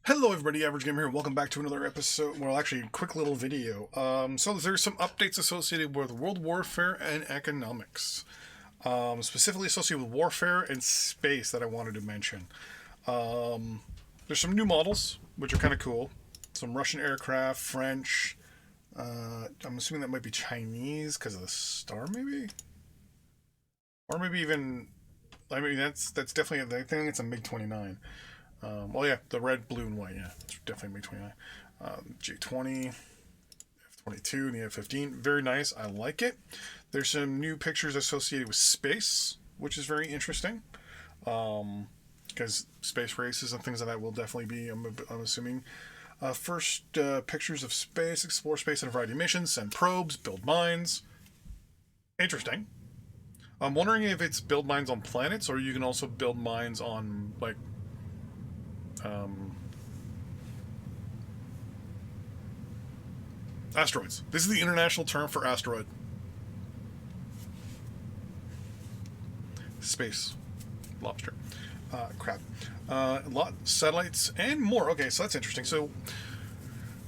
Hello everybody, Average Gamer here. Welcome back to another episode, well actually a quick little video. So there's some updates associated with World Warfare and economics. Specifically associated with warfare and space that I wanted to mention. There's some new models, which are kind of cool. Some Russian aircraft, French, I'm assuming that might be Chinese because of the star maybe? Or maybe even, I mean that's definitely, I think it's a MiG-29. Well, yeah, the red, blue, and white. Yeah, it's definitely MiG-29. J-20, F-22, and the F-15. Very nice. I like it. There's some new pictures associated with space, which is very interesting. Because space races and things like that will definitely be, I'm assuming. First, pictures of space, explore space in a variety of missions, send probes, build mines. Interesting. I'm wondering if it's build mines on planets, or you can also build mines on, like, asteroids. This is the international term for asteroid. Space. Lobster. Crab. Satellites and more. Okay, so that's interesting. So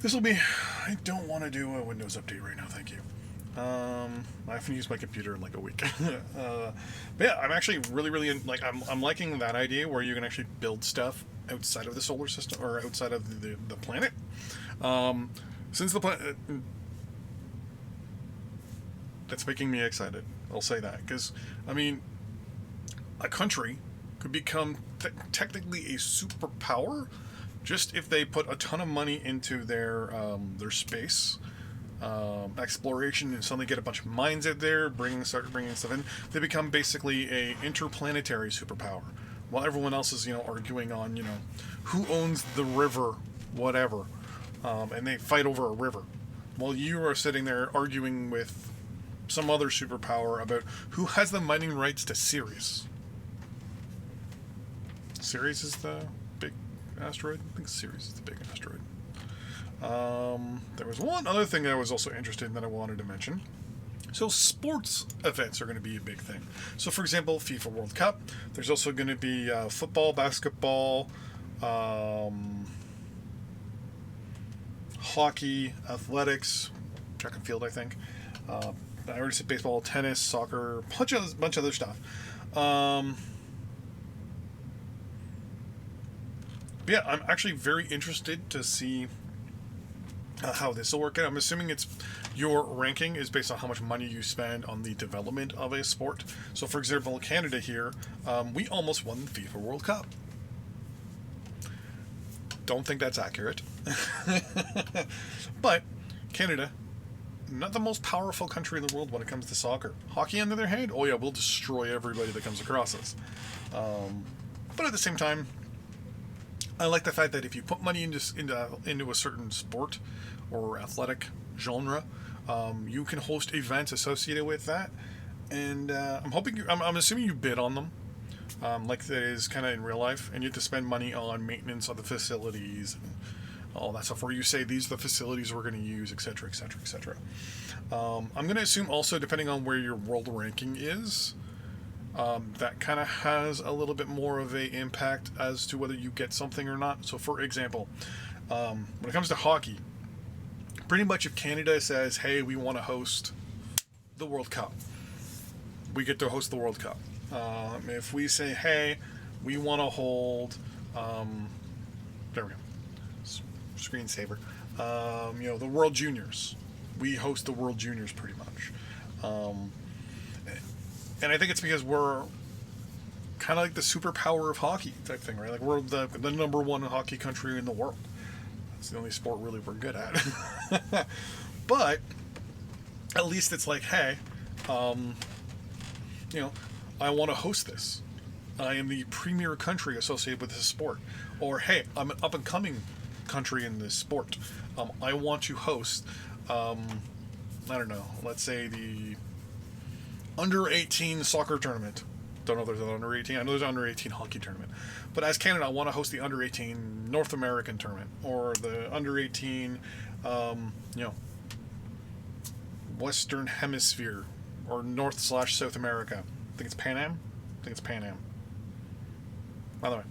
this will be... I don't want to do a Windows update right now, thank you. I haven't used my computer in like a week. But yeah, I'm actually really like I'm liking that idea where you can actually build stuff outside of the solar system or outside of the planet. Since the planet, that's making me excited. I'll say that because I mean, a country could become technically a superpower just if they put a ton of money into their space. Exploration and suddenly get a bunch of mines out there, start bringing stuff in. They become basically a interplanetary superpower, while everyone else is arguing on who owns the river, whatever, and they fight over a river, while you are sitting there arguing with some other superpower about who has the mining rights to Sirius. Sirius is the big asteroid. I think Sirius is the big asteroid. There was one other thing that I was also interested in that I wanted to mention. So sports events are going to be a big thing. So for example, FIFA World Cup. There's also going to be football, basketball, hockey, athletics, track and field, I think. I already said baseball, tennis, soccer, bunch of other stuff. But yeah, I'm actually very interested to see how this will work out. I'm assuming it's your ranking is based on how much money you spend on the development of a sport. So, for example, Canada here, we almost won the FIFA World Cup. Don't think that's accurate. But Canada, not the most powerful country in the world when it comes to soccer. Hockey, on the other hand, oh yeah, we'll destroy everybody that comes across us. But at the same time, I like the fact that if you put money into a certain sport or athletic genre, you can host events associated with that, and I'm assuming you bid on them, like that is kind of in real life, and you have to spend money on maintenance of the facilities and all that stuff. Where you say these are the facilities we're going to use, etc., etc., etc. I'm going to assume also, depending on where your world ranking is. That kind of has a little bit more of a impact as to whether you get something or not. So, for example, when it comes to hockey, pretty much if Canada says, "Hey, we want to host the World Cup," we get to host the World Cup. If we say, "Hey, we want to hold," there we go, screensaver. The World Juniors, we host the World Juniors pretty much. And I think it's because we're kind of like the superpower of hockey type thing, right? Like we're the number one hockey country in the world. That's the only sport really we're good at. But at least it's like, hey, I want to host this. I am the premier country associated with this sport. Or, hey, I'm an up-and-coming country in this sport. I want to host, I don't know, let's say the under 18 soccer tournament. Don't know if there's an under 18. I know there's an under 18 hockey tournament. But as Canada, I want to host the under 18 North American tournament or the under 18, Western Hemisphere or North/South America. I think it's Pan Am. By the way,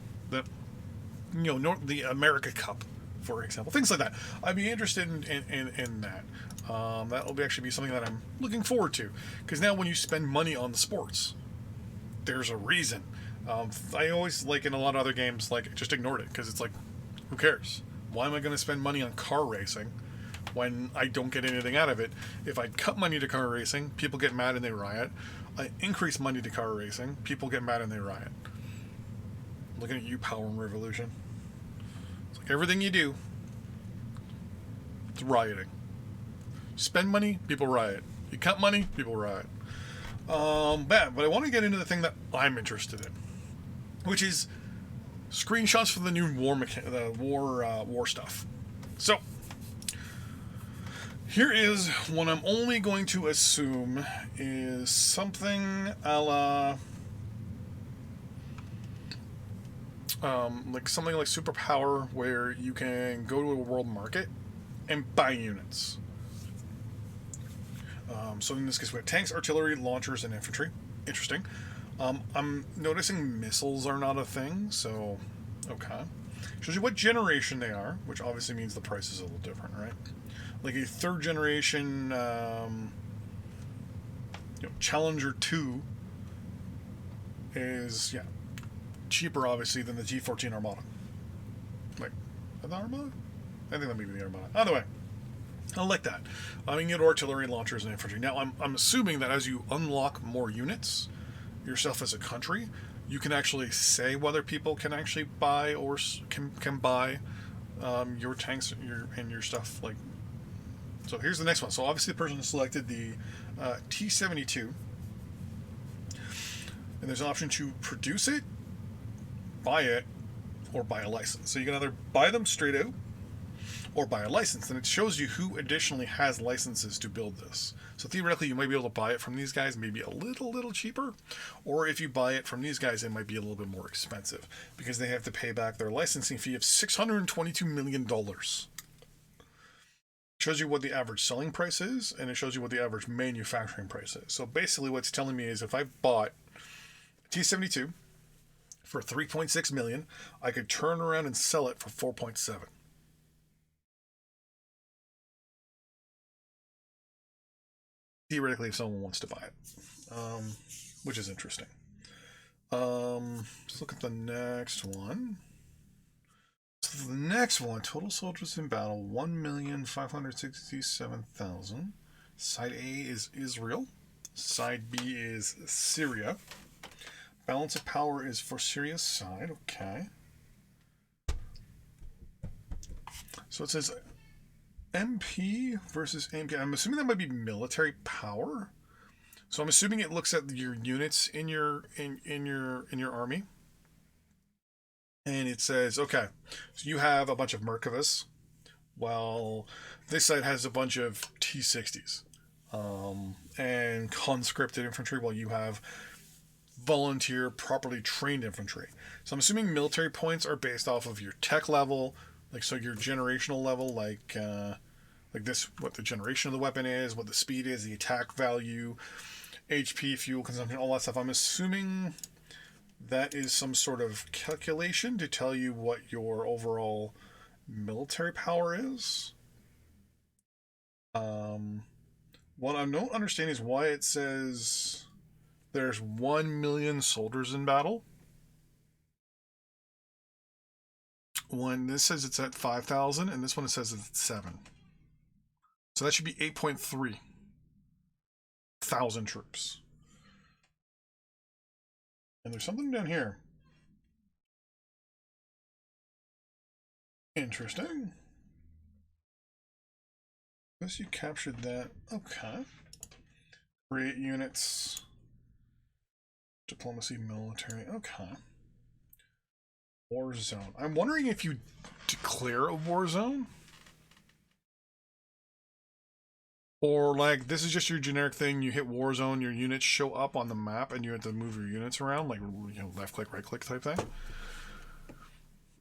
the America Cup, for example, things like that. I'd be interested in that. That will actually be something that I'm looking forward to, because now when you spend money on the sports, there's a reason. I always, like in a lot of other games, like just ignored it because it's like, who cares? Why am I going to spend money on car racing when I don't get anything out of it? If I cut money to car racing, people get mad and they riot. I increase money to car racing, people get mad and they riot. Looking at you, Power and Revolution. It's like everything you do, it's rioting. Spend money, people riot. You cut money, people riot. But I want to get into the thing that I'm interested in, which is screenshots for the new war stuff. So here is what I'm only going to assume is something a la like something like Superpower, where you can go to a world market and buy units. So in this case, we have tanks, artillery, launchers, and infantry. Interesting. I'm noticing missiles are not a thing, so okay. Shows you what generation they are, which obviously means the price is a little different, right? Like a third generation Challenger 2 is cheaper, obviously, than the G14 Armada. Like, is that Armada? I think that may be the Armada. Either way, I like that. I mean, you get artillery, launchers, and infantry. Now, I'm assuming that as you unlock more units yourself as a country, you can actually say whether people can actually buy or can buy your tanks and your stuff. Like, so here's the next one. So obviously, the person selected the T-72, and there's an option to produce it, buy it, or buy a license. So you can either buy them straight out or buy a license, and it shows you who additionally has licenses to build this. So theoretically, you might be able to buy it from these guys, maybe a little cheaper, or if you buy it from these guys, it might be a little bit more expensive because they have to pay back their licensing fee of $622 million. Shows you what the average selling price is, and it shows you what the average manufacturing price is. So basically, what it's telling me is if I bought a T-72 for $3.6 million, I could turn around and sell it for $4.7. Theoretically, if someone wants to buy it, which is interesting. Let's look at the next one. So the next one, total soldiers in battle, 1,567,000. Side A is Israel. Side B is Syria. Balance of power is for Syria's side. Okay. So it says MP versus MP. I'm assuming that might be military power. So I'm assuming it looks at your units in your army, and it says, okay, so you have a bunch of Merkavas, while this side has a bunch of T-60s and conscripted infantry, while you have volunteer, properly trained infantry. So I'm assuming military points are based off of your tech level, like so your generational level, like this, what the generation of the weapon is, what the speed is, the attack value, HP, fuel consumption, all that stuff. I'm assuming that is some sort of calculation to tell you what your overall military power is. What I don't understand is why it says there's 1 million soldiers in battle when this says it's at 5,000 and this one it says it's at 7. So that should be 8.3 thousand troops. And there's something down here. Interesting. Guess you captured that. Okay. Create units. Diplomacy, military. Okay. War zone. I'm wondering if you declare a war zone, or like this is just your generic thing. You hit war zone, your units show up on the map, and you have to move your units around, like left click, right click type thing,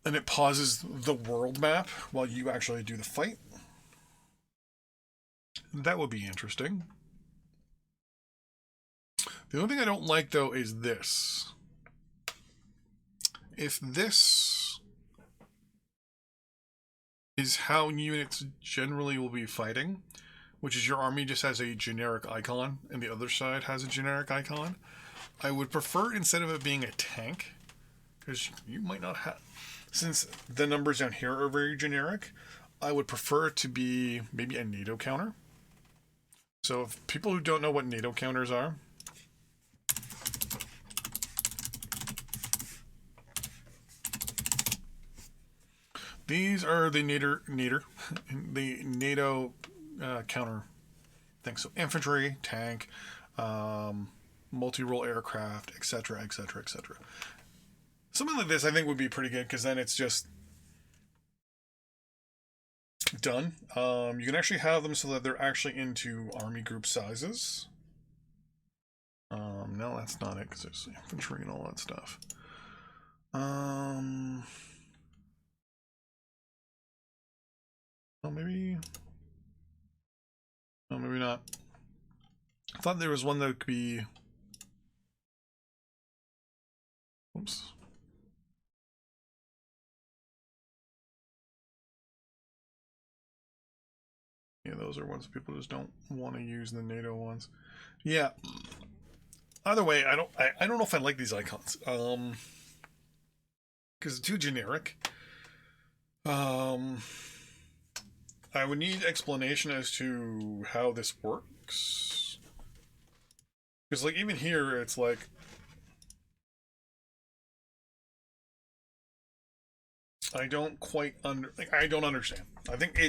and it pauses the world map while you actually do the fight. That would be interesting. The only thing I don't like though is this. If this is how units generally will be fighting, which is your army just has a generic icon and the other side has a generic icon. I would prefer, instead of it being a tank, because you might not have, since the numbers down here are very generic, I would prefer it to be maybe a NATO counter. So if people who don't know what NATO counters are, these are the the NATO counter things. So infantry, tank, multi-role aircraft, etc., etc., etc. Something like this I think would be pretty good, because then it's just done. You can actually have them so that they're actually into army group sizes. No, that's not it, because there's infantry and all that stuff. Oh, maybe. No, maybe not. I thought there was one that could be. Oops. Yeah, those are ones people just don't want to use, the NATO ones. Yeah. Either way, I don't know if I like these icons. Because it's too generic. I would need explanation as to how this works. Because, like, even here, it's like... I don't quite I don't understand. I think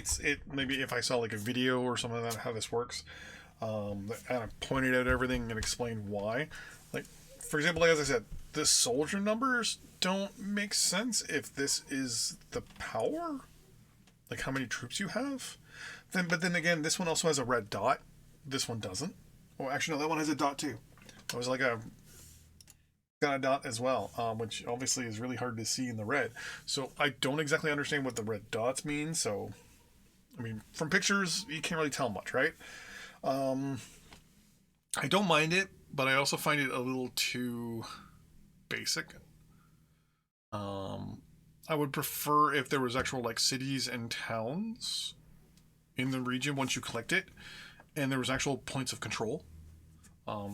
maybe if I saw, like, a video or something like that, how this works, that kind of pointed out everything and explained why. Like, for example, like, as I said, the soldier numbers don't make sense if this is the power, like how many troops you have. But then again, this one also has a red dot. This one doesn't. Oh, actually, no, that one has a dot too. It was like got a dot as well, which obviously is really hard to see in the red. So I don't exactly understand what the red dots mean. So, I mean, from pictures, you can't really tell much, right? I don't mind it, but I also find it a little too basic. I would prefer if there was actual, like, cities and towns in the region once you collect it, and there was actual points of control.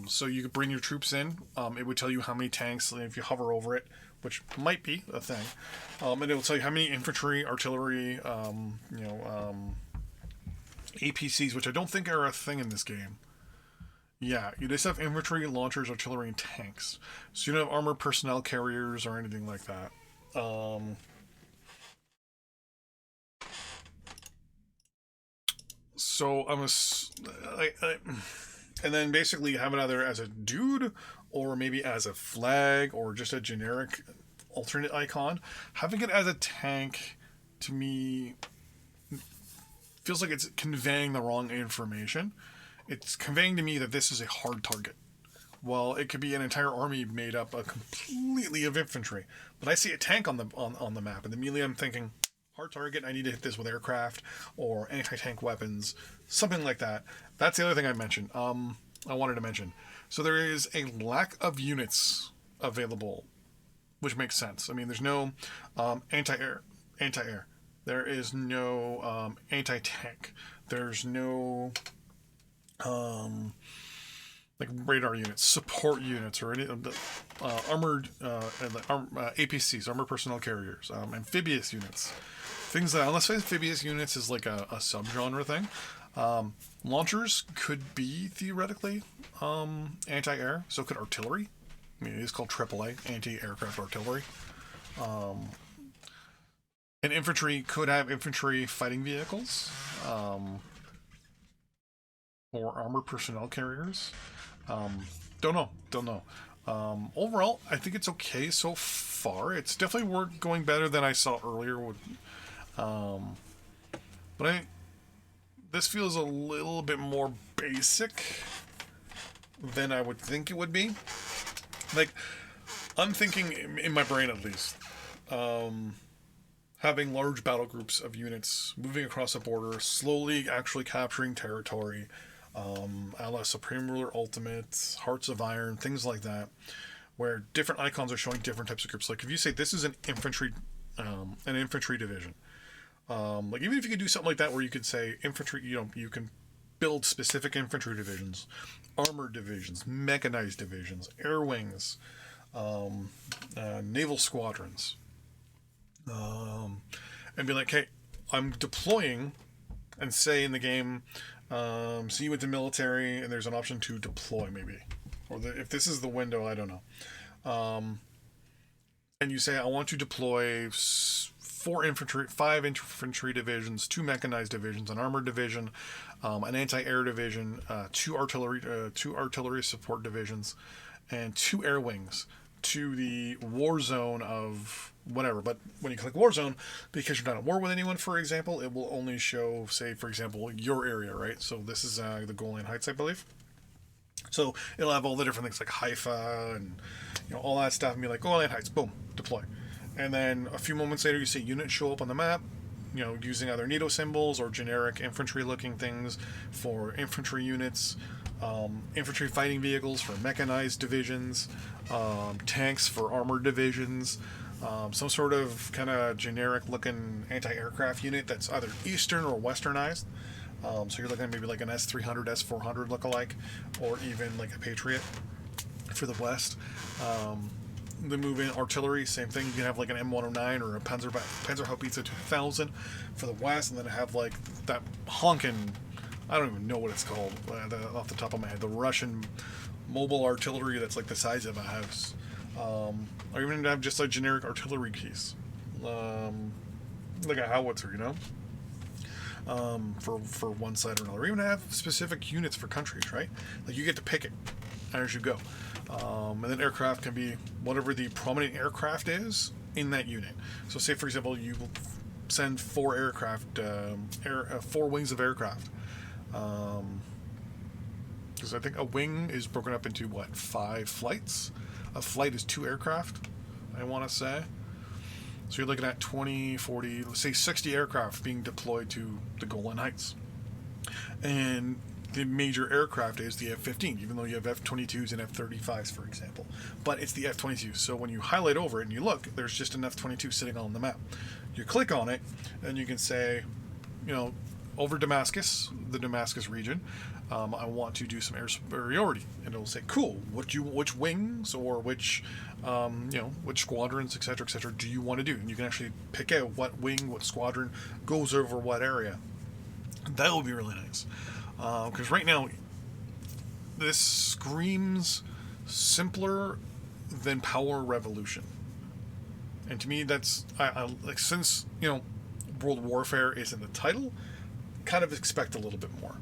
So you could bring your troops in. It would tell you how many tanks if you hover over it, which might be a thing. And it will tell you how many infantry, artillery, APCs, which I don't think are a thing in this game. Yeah, you just have infantry, launchers, artillery, and tanks. So you don't have armored personnel carriers or anything like that. So and then basically you have it either as a dude or maybe as a flag or just a generic alternate icon. Having it as a tank, to me, feels like it's conveying the wrong information. It's conveying to me that this is a hard target. Well, it could be an entire army made up of completely of infantry. But I see a tank on the map, and immediately I'm thinking, hard target, I need to hit this with aircraft or anti-tank weapons, something like that. That's the other thing I mentioned. I wanted to mention. So there is a lack of units available, which makes sense. I mean, there's no anti-air. There is no anti-tank. There's no like radar units, support units, or any armored APCs, armored personnel carriers, amphibious units, things that, unless amphibious units is like a subgenre thing. Launchers could be theoretically anti-air, so could artillery. I mean, it is called AAA, anti-aircraft artillery. And infantry could have infantry fighting vehicles, or armored personnel carriers. Don't know. Overall, I think it's okay so far. It's definitely going better than I saw earlier. But this feels a little bit more basic than I would think it would be. Like, I'm thinking, in my brain at least, having large battle groups of units moving across a border, slowly actually capturing territory, a la Supreme Ruler Ultimate, Hearts of Iron, things like that, where different icons are showing different types of groups. Like if you say this is an infantry division, Like even if you could do something like that where you could say infantry, you can build specific infantry divisions, armored divisions, mechanized divisions, air wings, naval squadrons, and be like, hey, I'm deploying, and say in the game, see you with the military, and there's an option to deploy maybe, or if this is the window, I don't know. And you say, I want to deploy 5 infantry divisions, 2 mechanized divisions, an armored division, an anti-air division, 2 artillery support divisions, and 2 air wings to the war zone of whatever. But when you click war zone, because you're not at war with anyone, for example, it will only show, say, for example, your area, right? So this is the Golan Heights, I believe. So it'll have all the different things like Haifa and all that stuff, and be like, Golan Heights, boom, deploy. And then a few moments later, you see units show up on the map, using either NATO symbols or generic infantry-looking things for infantry units, infantry fighting vehicles for mechanized divisions, tanks for armored divisions, some sort of kind of generic-looking anti-aircraft unit that's either Eastern or Westernized. So you're looking at maybe like an S-300, S-400 look-alike, or even like a Patriot for the West. They move in artillery, same thing. You can have like an M109 or a Panzerhaubitze 2000 for the West, and then have like that honking, I don't even know what it's called off the top of my head, the Russian mobile artillery that's like the size of a house. Or even have just a generic artillery piece, like a howitzer, for one side or another. Or even have specific units for countries, right? Like you get to pick it as you go. And then aircraft can be whatever the prominent aircraft is in that unit. So say, for example, you send 4 aircraft, 4 wings of aircraft. Because I think a wing is broken up into, 5 flights? A flight is 2 aircraft, I want to say. So you're looking at 20, 40, let's say 60 aircraft being deployed to the Golan Heights. And the major aircraft is the F-15, even though you have F-22s and F-35s, for example. But it's the F-22. So when you highlight over it and you look, there's just an F-22 sitting on the map. You click on it, and you can say, over Damascus, the Damascus region, I want to do some air superiority. And it'll say, cool, which wings or which squadrons, etc., do you want to do? And you can actually pick out what wing, what squadron goes over what area. That would be really nice. Because right now, this screams simpler than Power Revolution. And to me, that's, like, since, World Warfare is in the title, kind of expect a little bit more.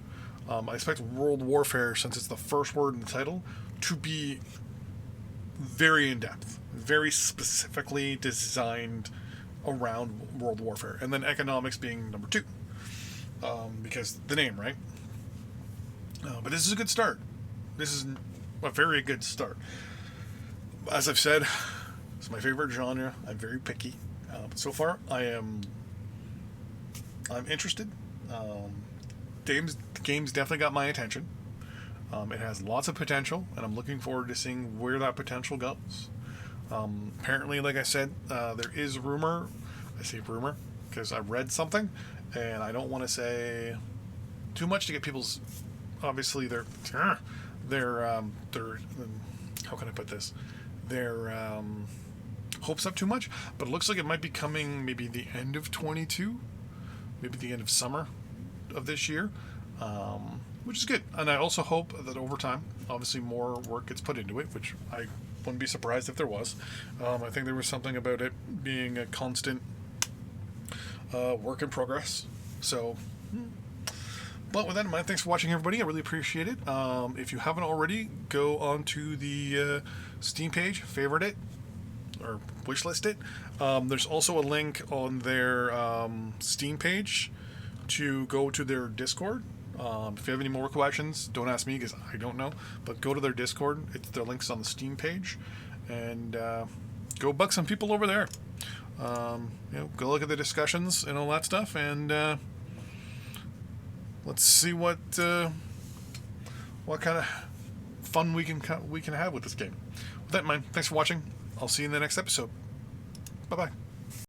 I expect World Warfare, since it's the first word in the title, to be very in-depth, very specifically designed around World Warfare. And then economics being number 2. Because the name, right? But this is a good start. This is a very good start. As I've said, it's my favorite genre. I'm very picky. But so far, I'm interested. The game's definitely got my attention. It has lots of potential, and I'm looking forward to seeing where that potential goes. Apparently, like I said, there is rumor. I say rumor because I read something, and I don't want to say too much to get people's, obviously their how can I put this, their hopes up too much. But it looks like it might be coming maybe the end of 22, maybe the end of summer of this year, which is good. And I also hope that over time, obviously more work gets put into it, which I wouldn't be surprised if there was. I think there was something about it being a constant work in progress. So, but with that in mind, thanks for watching, everybody. I really appreciate it. If you haven't already, go onto the Steam page, favorite it, or wishlist it. There's also a link on their Steam page to go to their Discord. If you have any more questions, don't ask me because I don't know. But go to their Discord. Their link's on the Steam page, and go bug some people over there. Go look at the discussions and all that stuff, and let's see what kind of fun we can have with this game. With that in mind, thanks for watching. I'll see you in the next episode. Bye bye.